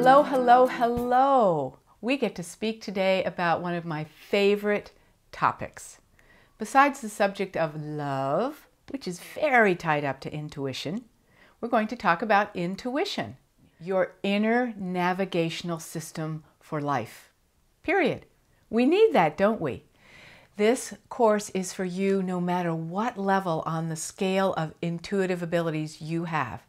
Hello, hello, hello. We get to speak today about one of my favorite topics. Besides the subject of love, which is very tied up to intuition, we're going to talk about intuition, your inner navigational system for life. Period. We need that, don't we? This course is for you no matter what level on the scale of intuitive abilities you have.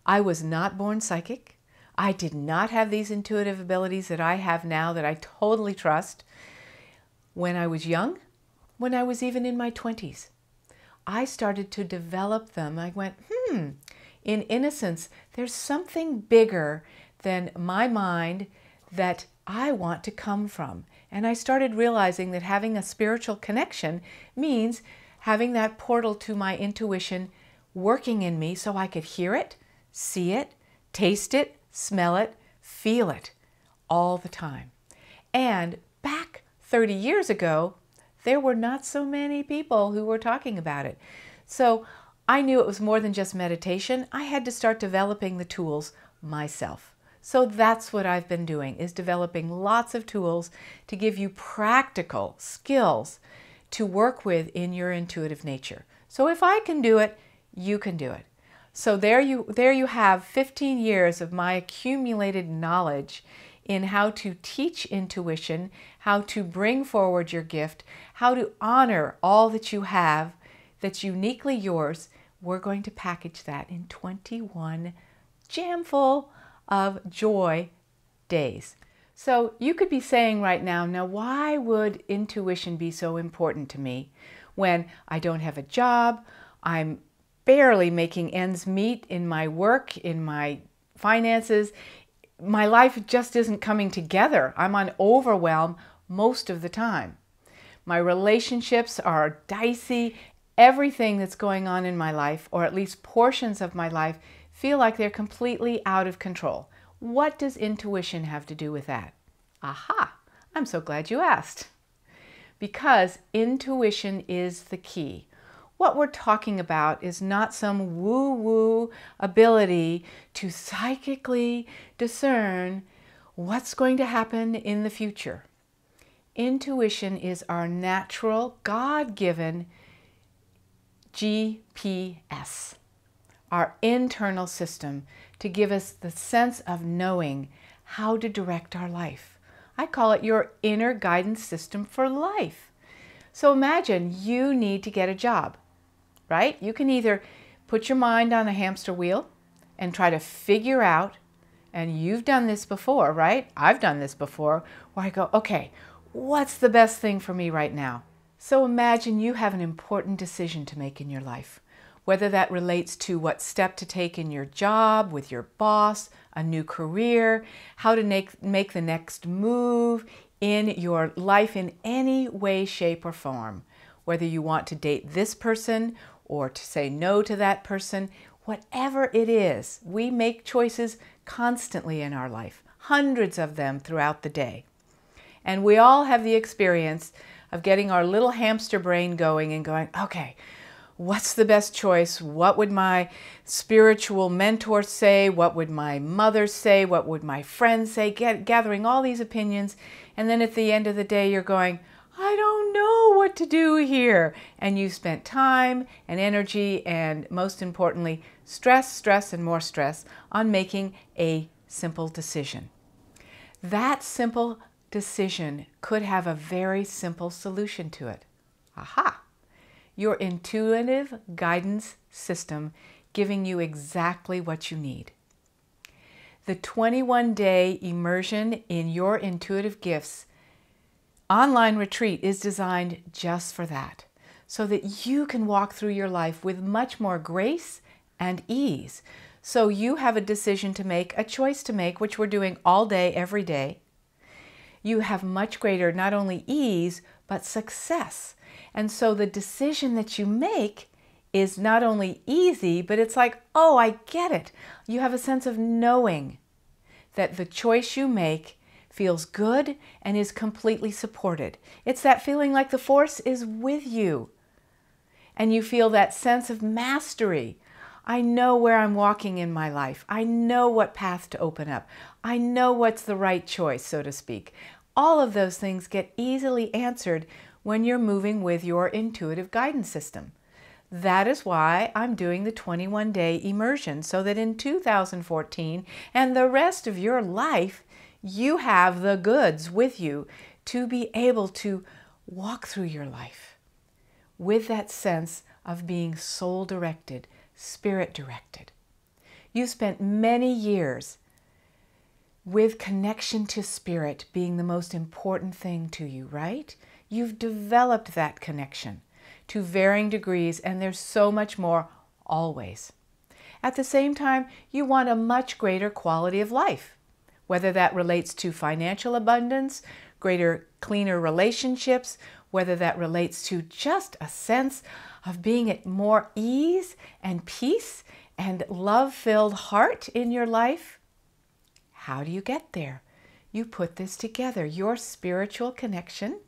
I was not born psychic. I did not have these intuitive abilities that I have now that I totally trust when I was young, when I was even in my 20s. I started to develop them. I went, in innocence, there's something bigger than my mind that I want to come from. And I started realizing that having a spiritual connection means having that portal to my intuition working in me so I could hear it, see it, taste it, smell it, feel it all the time. And back 30 years ago, there were not so many people who were talking about it. So I knew it was more than just meditation. I had to start developing the tools myself. So that's what I've been doing, is developing lots of tools to give you practical skills to work with in your intuitive nature. So if I can do it, you can do it. So there you have 15 years of my accumulated knowledge in how to teach intuition, how to bring forward your gift, how to honor all that you have that's uniquely yours. We're going to package that in 21 jam-full of joy days. So you could be saying right now, why would intuition be so important to me when I don't have a job, I'm barely making ends meet in my work, in my finances. My life just isn't coming together. I'm on overwhelm most of the time. My relationships are dicey. Everything that's going on in my life, or at least portions of my life, feel like they're completely out of control. What does intuition have to do with that? Aha! I'm so glad you asked. Because intuition is the key. What we're talking about is not some woo-woo ability to psychically discern what's going to happen in the future. Intuition is our natural, God-given GPS, our internal system to give us the sense of knowing how to direct our life. I call it your inner guidance system for life. So imagine you need to get a job. Right? You can either put your mind on a hamster wheel and try to figure out, and you've done this before, right? I've done this before, where I go, okay, what's the best thing for me right now? So imagine you have an important decision to make in your life, whether that relates to what step to take in your job, with your boss, a new career, how to make the next move in your life in any way, shape, or form. Whether you want to date this person or to say no to that person, whatever it is, we make choices constantly in our life, hundreds of them throughout the day. And we all have the experience of getting our little hamster brain going and going, okay, what's the best choice? What would my spiritual mentor say? What would my mother say? What would my friends say? Gathering all these opinions. And then at the end of the day, you're going, I don't know what to do here. And you spent time and energy and, most importantly, stress, and more stress on making a simple decision. That simple decision could have a very simple solution to it. Aha! Your intuitive guidance system giving you exactly what you need. The 21-day immersion in your intuitive gifts online retreat is designed just for that, so that you can walk through your life with much more grace and ease. So you have a decision to make, a choice to make, which we're doing all day, every day. You have much greater not only ease, but success. And so the decision that you make is not only easy, but it's like, oh, I get it. You have a sense of knowing that the choice you make feels good and is completely supported. It's that feeling like the force is with you. And you feel that sense of mastery. I know where I'm walking in my life. I know what path to open up. I know what's the right choice, so to speak. All of those things get easily answered when you're moving with your intuitive guidance system. That is why I'm doing the 21-day immersion, so that in 2014 and the rest of your life, you have the goods with you to be able to walk through your life with that sense of being soul-directed, spirit-directed. You spent many years with connection to spirit being the most important thing to you, right? You've developed that connection to varying degrees, and there's so much more always. At the same time, you want a much greater quality of life, whether that relates to financial abundance, greater, cleaner relationships, whether that relates to just a sense of being at more ease and peace and love-filled heart in your life. How do you get there? You put this together, your spiritual connection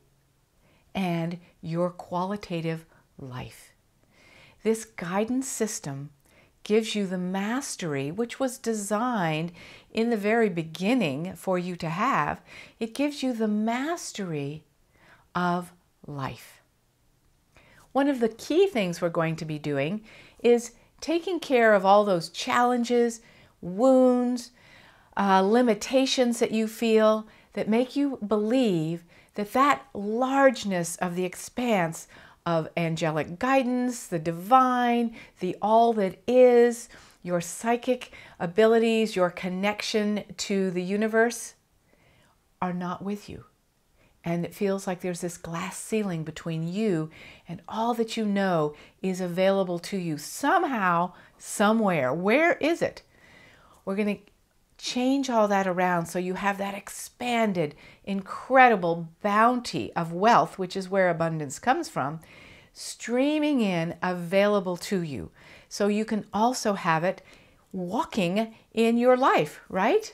and your qualitative life. This guidance system gives you the mastery, which was designed in the very beginning for you to have. It gives you the mastery of life. One of the key things we're going to be doing is taking care of all those challenges, wounds, limitations that you feel that make you believe that largeness of the expanse of angelic guidance, the divine, the all that is, your psychic abilities, your connection to the universe are not with you. And it feels like there's this glass ceiling between you and all that you know is available to you somehow, somewhere. Where is it? We're going to change all that around so you have that expanded, incredible bounty of wealth, which is where abundance comes from, streaming in, available to you. So you can also have it walking in your life, right?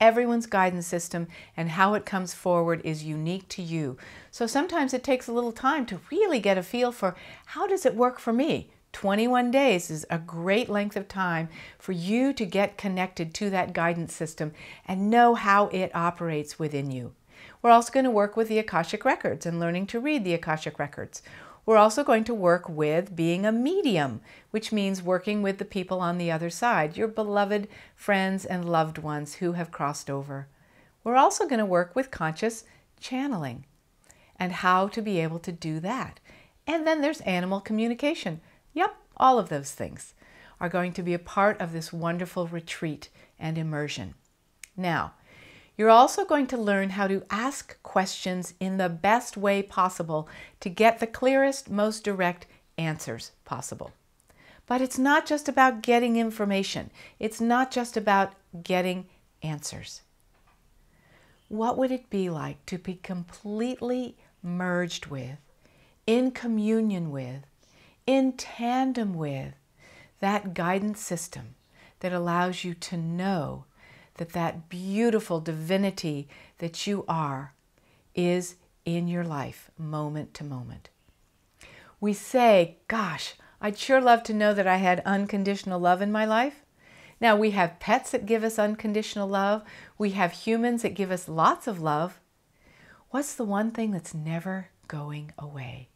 Everyone's guidance system and how it comes forward is unique to you. So sometimes it takes a little time to really get a feel for how does it work for me? 21 days is a great length of time for you to get connected to that guidance system and know how it operates within you. We're also going to work with the Akashic Records and learning to read the Akashic Records. We're also going to work with being a medium, which means working with the people on the other side, your beloved friends and loved ones who have crossed over. We're also going to work with conscious channeling and how to be able to do that. And then there's animal communication. Yep, all of those things are going to be a part of this wonderful retreat and immersion. Now, you're also going to learn how to ask questions in the best way possible to get the clearest, most direct answers possible. But it's not just about getting information. It's not just about getting answers. What would it be like to be completely merged with, in communion with, in tandem with that guidance system that allows you to know that beautiful divinity that you are is in your life moment to moment. We say, gosh, I'd sure love to know that I had unconditional love in my life. Now, we have pets that give us unconditional love. We have humans that give us lots of love. What's the one thing that's never going away?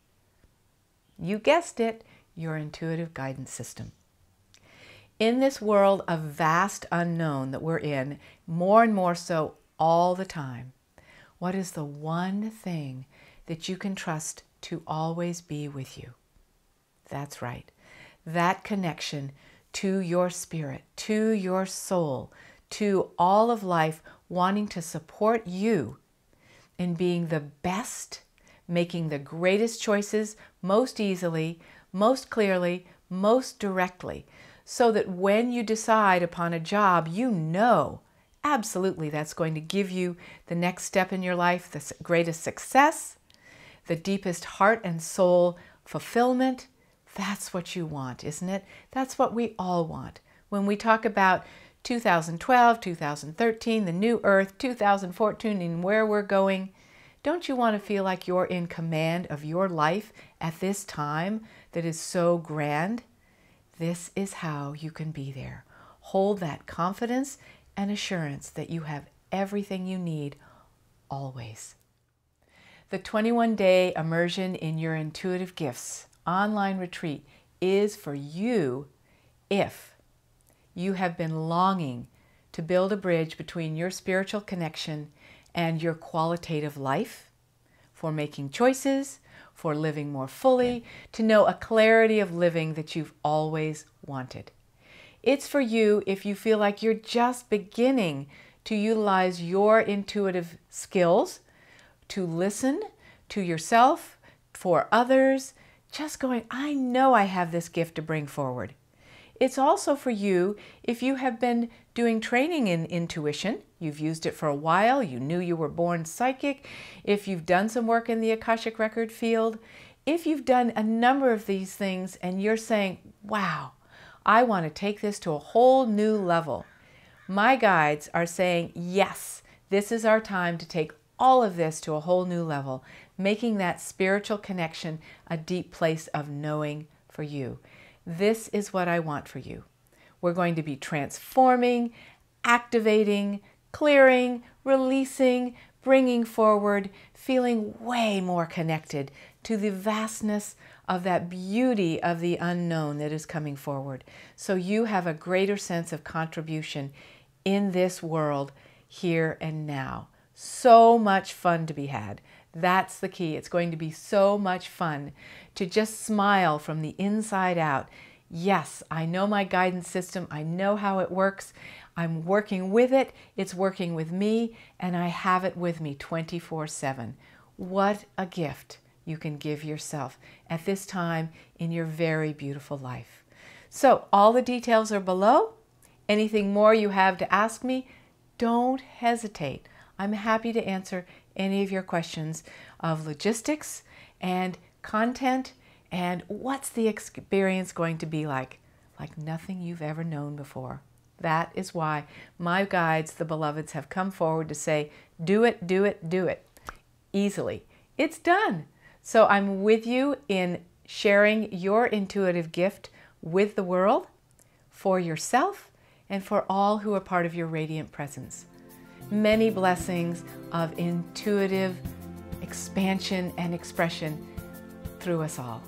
You guessed it, your intuitive guidance system. In this world of vast unknown that we're in, more and more so all the time, what is the one thing that you can trust to always be with you? That's right. That connection to your spirit, to your soul, to all of life wanting to support you in being the best, making the greatest choices most easily, most clearly, most directly, so that when you decide upon a job, you know absolutely that's going to give you the next step in your life, the greatest success, the deepest heart and soul fulfillment. That's what you want, isn't it? That's what we all want. When we talk about 2012, 2013, the new earth, 2014, and where we're going, don't you want to feel like you're in command of your life at this time that is so grand? This is how you can be there. Hold that confidence and assurance that you have everything you need always. The 21-day Immersion in Your Intuitive Gifts online retreat is for you if you have been longing to build a bridge between your spiritual connection and your qualitative life, for making choices, for living more fully, to know a clarity of living that you've always wanted. It's for you if you feel like you're just beginning to utilize your intuitive skills to listen to yourself, for others, just going, I know I have this gift to bring forward. It's also for you if you have been doing training in intuition, you've used it for a while, you knew you were born psychic, if you've done some work in the Akashic Record field, if you've done a number of these things and you're saying, wow, I want to take this to a whole new level. My guides are saying, yes, this is our time to take all of this to a whole new level, making that spiritual connection a deep place of knowing for you. This is what I want for you. We're going to be transforming, activating, clearing, releasing, bringing forward, feeling way more connected to the vastness of that beauty of the unknown that is coming forward. So you have a greater sense of contribution in this world here and now. So much fun to be had. That's the key. It's going to be so much fun to just smile from the inside out. Yes, I know my guidance system. I know how it works. I'm working with it. It's working with me, and I have it with me 24/7. What a gift you can give yourself at this time in your very beautiful life. So all the details are below. Anything more you have to ask me, don't hesitate. I'm happy to answer any of your questions of logistics and content and what's the experience going to be like nothing you've ever known before. That is why my guides, the beloveds, have come forward to say, do it, do it, do it, easily. It's done. So I'm with you in sharing your intuitive gift with the world, for yourself, and for all who are part of your radiant presence. Many blessings of intuitive expansion and expression through us all.